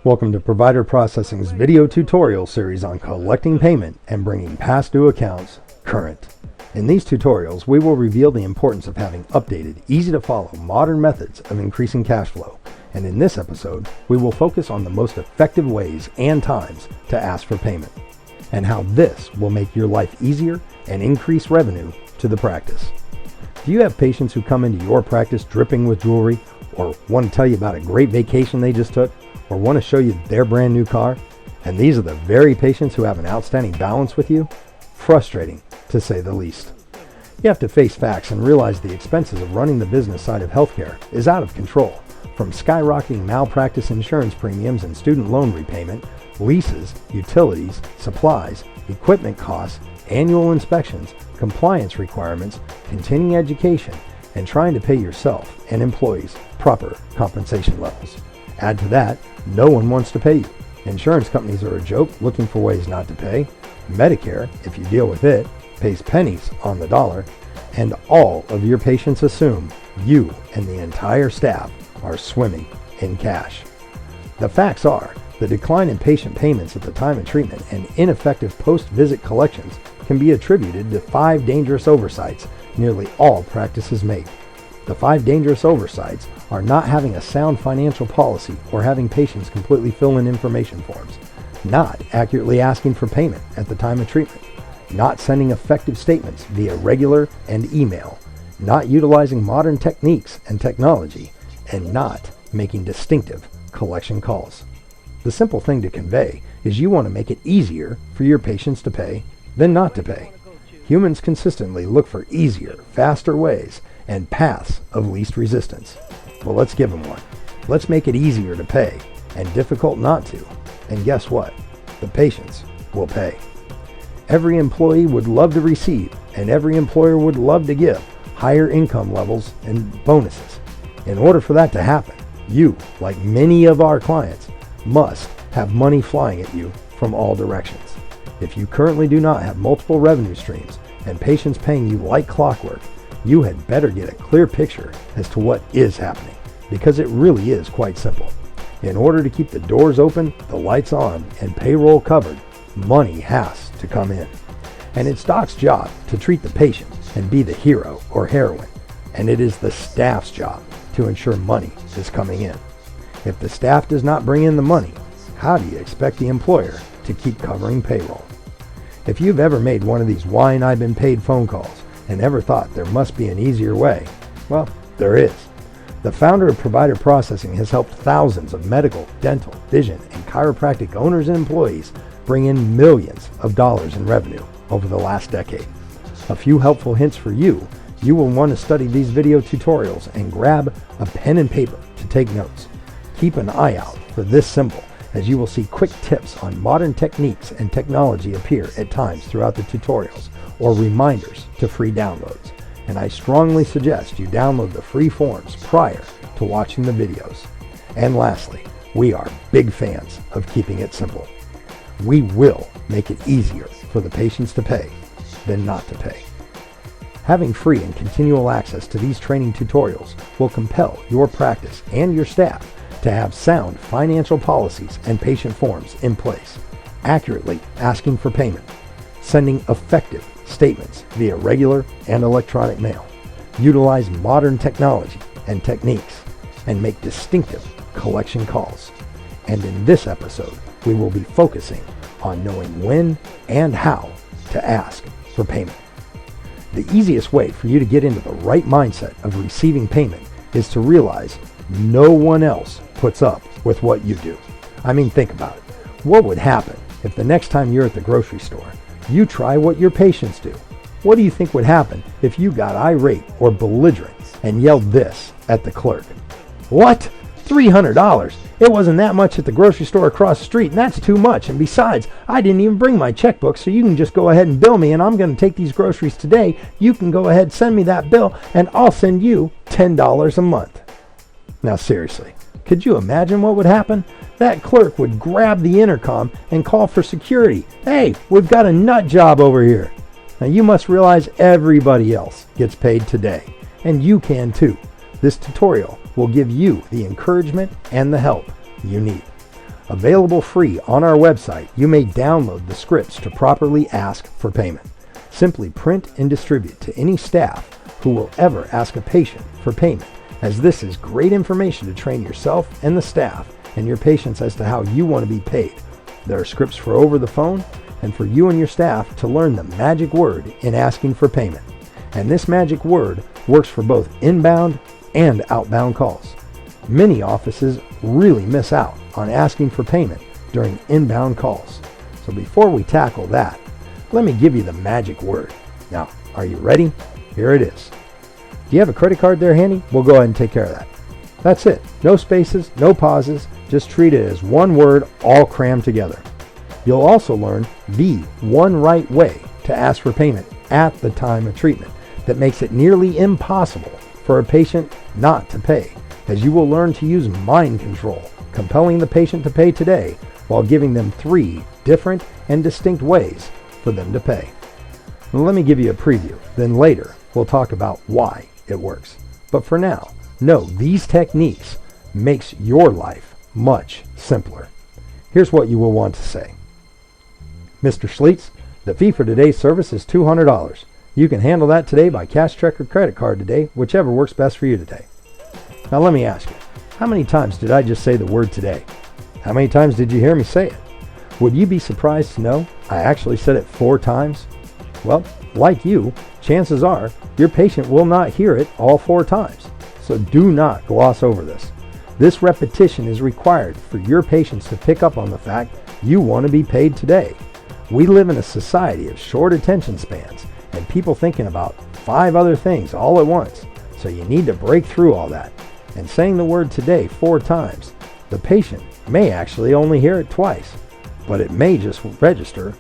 Welcome to Provider Processing's video tutorial series on collecting payment and bringing past due accounts current. In these tutorials, we will reveal the importance of having updated, easy-to-follow, modern methods of increasing cash flow. And in this episode, we will focus on the most effective ways and times to ask for payment, and how this will make your life easier and increase revenue to the practice. Do you have patients who come into your practice dripping with jewelry, or want to tell you about a great vacation they just took, or want to show you their brand new car? And these are the very patients who have an outstanding balance with you? Frustrating, to say the least. You have to face facts and realize the expenses of running the business side of healthcare is out of control. From skyrocketing malpractice insurance premiums and student loan repayment, leases, utilities, supplies, equipment costs, annual inspections, compliance requirements, continuing education, and trying to pay yourself and employees proper compensation levels. Add to that, no one wants to pay you. Insurance companies are a joke, looking for ways not to pay. Medicare, if you deal with it, pays pennies on the dollar. And all of your patients assume you and the entire staff are swimming in cash. The facts are, the decline in patient payments at the time of treatment and ineffective post-visit collections can be attributed to 5 dangerous oversights nearly all practices make. The 5 dangerous oversights are not having a sound financial policy or having patients completely fill in information forms, not accurately asking for payment at the time of treatment, not sending effective statements via regular and email, not utilizing modern techniques and technology, and not making distinctive collection calls. The simple thing to convey is you want to make it easier for your patients to pay than not to pay. Humans consistently look for easier, faster ways and paths of least resistance. Well, let's give them one. Let's make it easier to pay and difficult not to. And guess what? The patients will pay. Every employee would love to receive, and every employer would love to give higher income levels and bonuses. In order for that to happen, you, like many of our clients, must have money flying at you from all directions. If you currently do not have multiple revenue streams and patients paying you like clockwork, you had better get a clear picture as to what is happening, because it really is quite simple. In order to keep the doors open, the lights on, and payroll covered, money has to come in. And it's Doc's job to treat the patient and be the hero or heroine, and it is the staff's job to ensure money is coming in. If the staff does not bring in the money, how do you expect the employer to keep covering payroll? If you've ever made one of these "whine I've been paid" phone calls and ever thought there must be an easier way, well, there is. The founder of Provider Processing has helped thousands of medical, dental, vision, and chiropractic owners and employees bring in millions of dollars in revenue over the last decade. A few helpful hints for you. You will want to study these video tutorials and grab a pen and paper to take notes. Keep an eye out for this symbol, as you will see quick tips on modern techniques and technology appear at times throughout the tutorials, or reminders to free downloads. And I strongly suggest you download the free forms prior to watching the videos. And lastly, we are big fans of keeping it simple. We will make it easier for the patients to pay than not to pay. Having free and continual access to these training tutorials will compel your practice and your staff to have sound financial policies and patient forms in place, accurately asking for payment, sending effective statements via regular and electronic mail, utilize modern technology and techniques, and make distinctive collection calls. And in this episode, we will be focusing on knowing when and how to ask for payment. The easiest way for you to get into the right mindset of receiving payment is to realize no one else puts up with what you do. I mean, think about it. What would happen if the next time you're at the grocery store, you try what your patients do? What do you think would happen if you got irate or belligerent and yelled this at the clerk? "What? $300? It wasn't that much at the grocery store across the street, and that's too much. And besides, I didn't even bring my checkbook, so you can just go ahead and bill me, and I'm going to take these groceries today. You can go ahead, send me that bill, and I'll send you $10 a month." Now seriously, could you imagine what would happen? That clerk would grab the intercom and call for security. "Hey, we've got a nut job over here." Now you must realize everybody else gets paid today, and you can too. This tutorial will give you the encouragement and the help you need. Available free on our website, you may download the scripts to properly ask for payment. Simply print and distribute to any staff who will ever ask a patient for payment, as this is great information to train yourself and the staff and your patients as to how you want to be paid. There are scripts for over the phone and for you and your staff to learn the magic word in asking for payment. And this magic word works for both inbound and outbound calls. Many offices really miss out on asking for payment during inbound calls. So before we tackle that, let me give you the magic word. Now, are you ready? Here it is. Do you have a credit card there handy? We'll go ahead and take care of that. That's it. No spaces, no pauses. Just treat it as one word all crammed together. You'll also learn the one right way to ask for payment at the time of treatment that makes it nearly impossible for a patient not to pay, as you will learn to use mind control, compelling the patient to pay today while giving them 3 different and distinct ways for them to pay. Now, let me give you a preview, then later we'll talk about why it works. But for now, know these techniques makes your life much simpler. Here's what you will want to say. Mr. Schleetz, the fee for today's service is $200. You can handle that today by cash, check, or credit card today, whichever works best for you today. Now let me ask you, how many times did I just say the word today? How many times did you hear me say it? Would you be surprised to know I actually said it 4 times? Well, like you, chances are your patient will not hear it all 4 times. So do not gloss over this. This repetition is required for your patients to pick up on the fact you want to be paid today. We live in a society of short attention spans and people thinking about 5 other things all at once. So you need to break through all that. And saying the word today 4 times, the patient may actually only hear it twice, but it may just register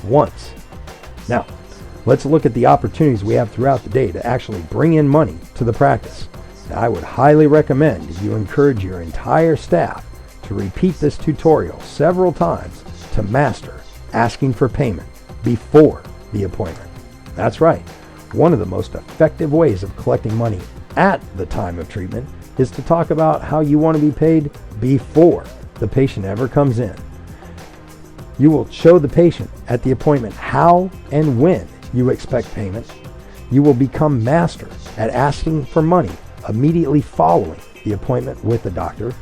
once. Now, let's look at the opportunities we have throughout the day to actually bring in money to the practice. Now, I would highly recommend you encourage your entire staff to repeat this tutorial several times to master asking for payment before the appointment. That's right. One of the most effective ways of collecting money at the time of treatment is to talk about how you want to be paid before the patient ever comes in. You will show the patient at the appointment how and when you expect payment. You will become master at asking for money immediately following the appointment with the doctor.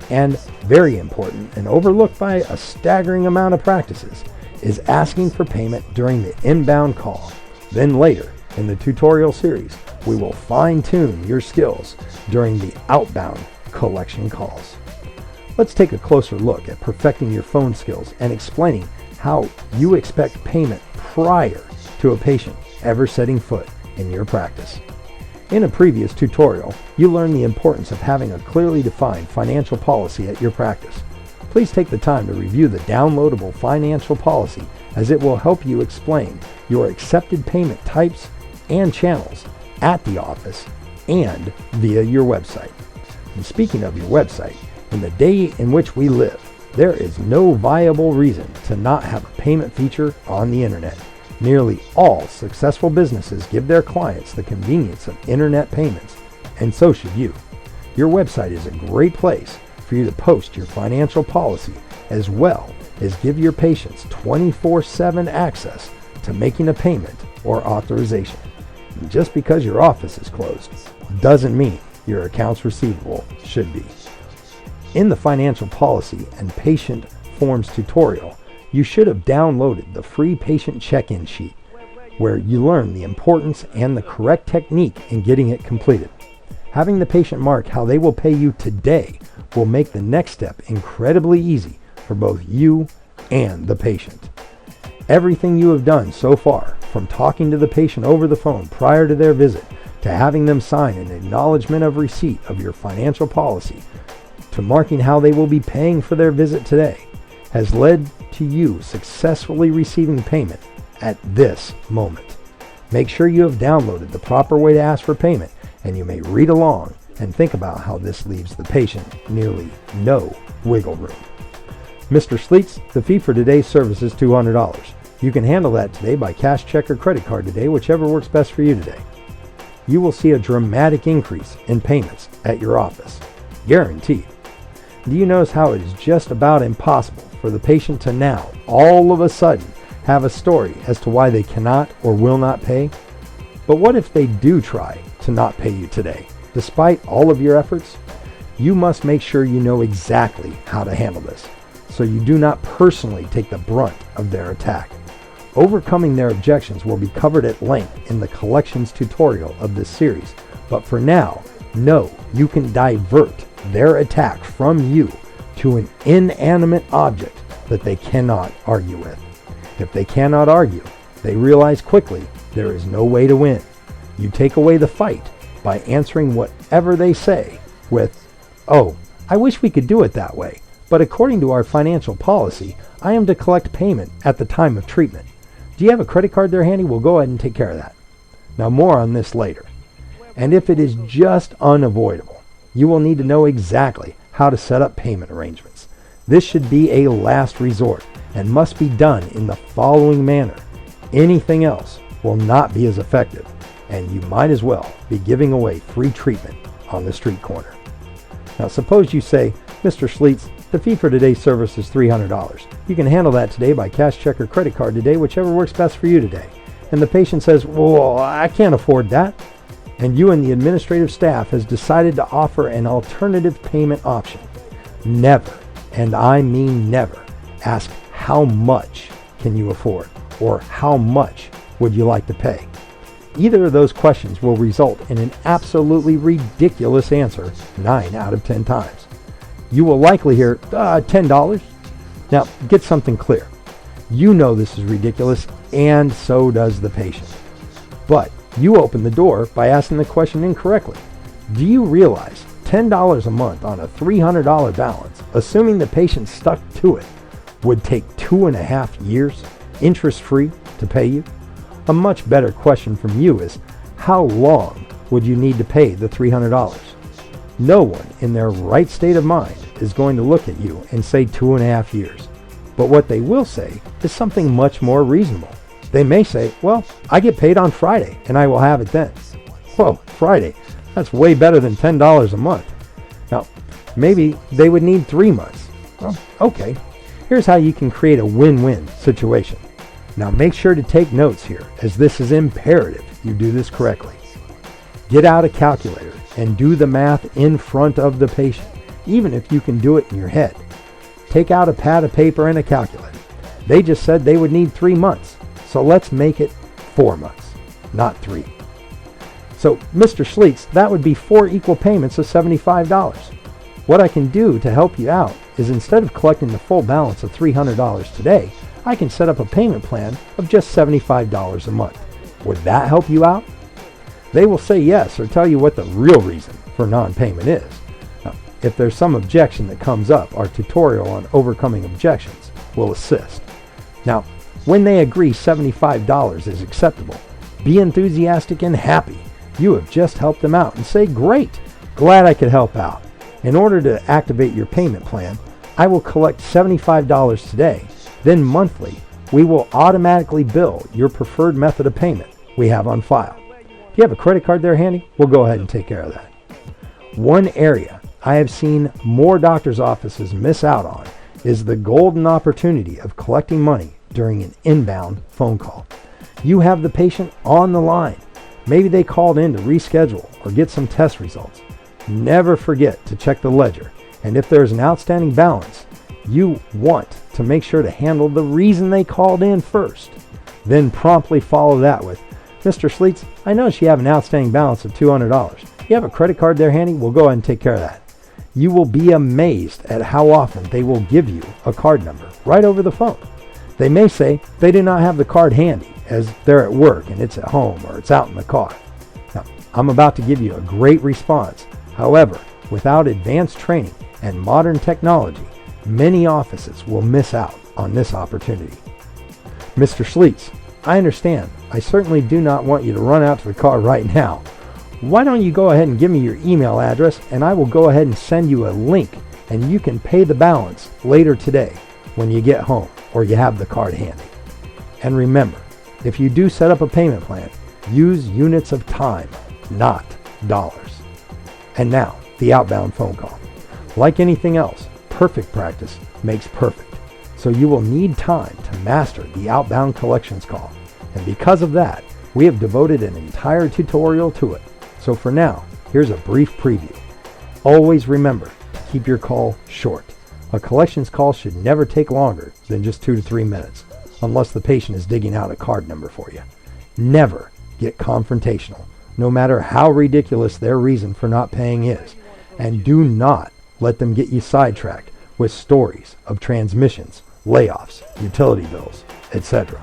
And very important and overlooked by a staggering amount of practices is asking for payment during the inbound call. Then later in the tutorial series, we will fine-tune your skills during the outbound collection calls. Let's take a closer look at perfecting your phone skills and explaining how you expect payment prior to a patient ever setting foot in your practice. In a previous tutorial, you learned the importance of having a clearly defined financial policy at your practice. Please take the time to review the downloadable financial policy, as it will help you explain your accepted payment types and channels at the office and via your website. And speaking of your website, in the day in which we live, there is no viable reason to not have a payment feature on the internet. Nearly all successful businesses give their clients the convenience of internet payments, and so should you. Your website is a great place for you to post your financial policy, as well as give your patients 24/7 access to making a payment or authorization. And just because your office is closed doesn't mean your accounts receivable should be. In the financial policy and patient forms tutorial, you should have downloaded the free patient check-in sheet, where you learn the importance and the correct technique in getting it completed. Having the patient mark how they will pay you today will make the next step incredibly easy for both you and the patient. Everything you have done so far, from talking to the patient over the phone prior to their visit, to having them sign an acknowledgement of receipt of your financial policy, to marking how they will be paying for their visit today, has led to you successfully receiving payment at this moment. Make sure you have downloaded the proper way to ask for payment, and you may read along and think about how this leaves the patient nearly no wiggle room. Mr. Schleetz, the fee for today's service is $200. You can handle that today by cash, check, or credit card today, whichever works best for you today. You will see a dramatic increase in payments at your office. Guaranteed. Do you notice how it is just about impossible for the patient to now, all of a sudden, have a story as to why they cannot or will not pay? But what if they do try to not pay you today, despite all of your efforts? You must make sure you know exactly how to handle this, so you do not personally take the brunt of their attack. Overcoming their objections will be covered at length in the collections tutorial of this series, but for now, know you can divert their attack from you to an inanimate object that they cannot argue with. If they cannot argue, they realize quickly there is no way to win. You take away the fight by answering whatever they say with, "Oh, I wish we could do it that way, but according to our financial policy, I am to collect payment at the time of treatment. Do you have a credit card there handy? We'll go ahead and take care of that." Now, more on this later. And if it is just unavoidable, you will need to know exactly how to set up payment arrangements. This should be a last resort and must be done in the following manner. Anything else will not be as effective, and you might as well be giving away free treatment on the street corner. Now, suppose you say, "Mr. Schlietz, the fee for today's service is $300. You can handle that today by cash, check, or credit card today, whichever works best for you today." And the patient says, "Well, I can't afford that." And you and the administrative staff has decided to offer an alternative payment option. Never, and I mean never, ask how much can you afford or how much would you like to pay. Either of those questions will result in an absolutely ridiculous answer 9 out of 10 times. You will likely hear, $10. Now, get something clear. You know this is ridiculous, and so does the patient. But you open the door by asking the question incorrectly. Do you realize $10 a month on a $300 balance, assuming the patient stuck to it, would take 2.5 years, interest-free, to pay you? A much better question from you is, how long would you need to pay the $300? No one in their right state of mind is going to look at you and say 2.5 years. But what they will say is something much more reasonable. They may say, "Well, I get paid on Friday and I will have it then." Whoa, Friday, that's way better than $10 a month. Now, maybe they would need 3 months. Well, okay, here's how you can create a win-win situation. Now make sure to take notes here, as this is imperative you do this correctly. Get out a calculator and do the math in front of the patient, even if you can do it in your head. Take out a pad of paper and a calculator. They just said they would need 3 months. So let's make it 4 months, not 3. So, Mr. Schlietz, that would be 4 equal payments of $75. What I can do to help you out is, instead of collecting the full balance of $300 today, I can set up a payment plan of just $75 a month. Would that help you out? They will say yes or tell you what the real reason for non-payment is. Now, if there's some objection that comes up, our tutorial on overcoming objections will assist. Now, when they agree $75 is acceptable, be enthusiastic and happy. You have just helped them out, and say, "Great, glad I could help out. In order to activate your payment plan, I will collect $75 today. Then monthly, we will automatically bill your preferred method of payment we have on file. Do you have a credit card there handy? We'll go ahead and take care of that." One area I have seen more doctors' offices miss out on is the golden opportunity of collecting money during an inbound phone call. You have the patient on the line. Maybe they called in to reschedule or get some test results. Never forget to check the ledger, and if there's an outstanding balance, you want to make sure to handle the reason they called in first. Then promptly follow that with, "Mr. Schlietz, I notice you have an outstanding balance of $200. You have a credit card there handy? We'll go ahead and take care of that." You will be amazed at how often they will give you a card number right over the phone. They may say they do not have the card handy, as they're at work and it's at home or it's out in the car. Now, I'm about to give you a great response. However, without advanced training and modern technology, many offices will miss out on this opportunity. "Mr. Schlietz, I understand. I certainly do not want you to run out to the car right now. Why don't you go ahead and give me your email address, and I will go ahead and send you a link, and you can pay the balance later today when you get home or you have the card handy." And remember, if you do set up a payment plan, use units of time, not dollars. And now, the outbound phone call. Like anything else, Perfect practice makes perfect. So you will need time to master the outbound collections call. And because of that, we have devoted an entire tutorial to it. So for now, here's a brief preview. Always remember to keep your call short. A collections call should never take longer than just 2 to 3 minutes, unless the patient is digging out a card number for you. Never get confrontational, no matter how ridiculous their reason for not paying is. And do not let them get you sidetracked with stories of transmissions, layoffs, utility bills, etc.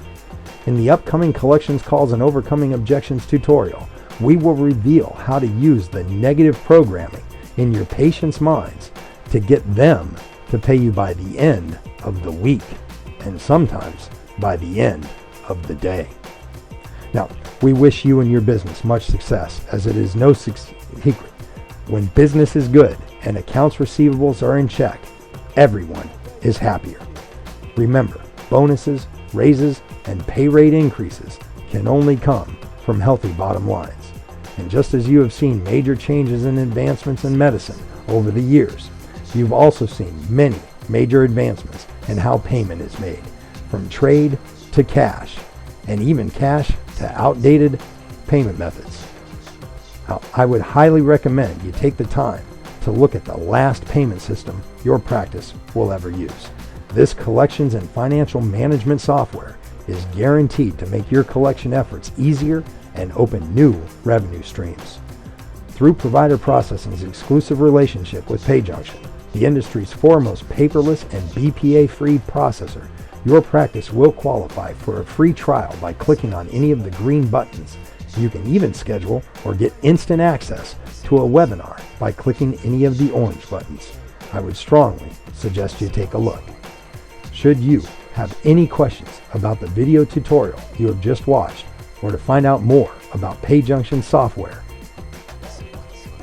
In the upcoming Collections Calls and Overcoming Objections tutorial, we will reveal how to use the negative programming in your patients' minds to get them to pay you by the end of the week, and sometimes by the end of the day. Now, we wish you and your business much success, as it is no secret. When business is good and accounts receivables are in check, everyone is happier. Remember, bonuses, raises, and pay rate increases can only come from healthy bottom lines. And just as you have seen major changes and advancements in medicine over the years, you've also seen many major advancements in how payment is made, from trade to cash, and even cash to outdated payment methods. Now, I would highly recommend you take the time to look at the last payment system your practice will ever use. This collections and financial management software is guaranteed to make your collection efforts easier and open new revenue streams. Through Provider Processing's exclusive relationship with PayJunction, the industry's foremost paperless and BPA-free processor, your practice will qualify for a free trial by clicking on any of the green buttons. You can even schedule or get instant access to a webinar by clicking any of the orange buttons. I would strongly suggest you take a look. Should you have any questions about the video tutorial you have just watched, or to find out more about PayJunction software,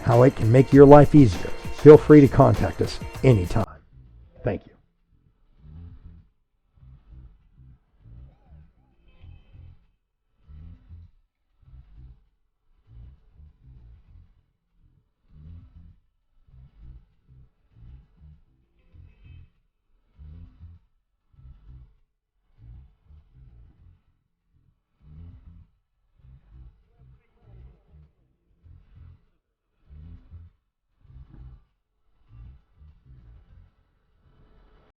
how it can make your life easier, feel free to contact us anytime. Thank you.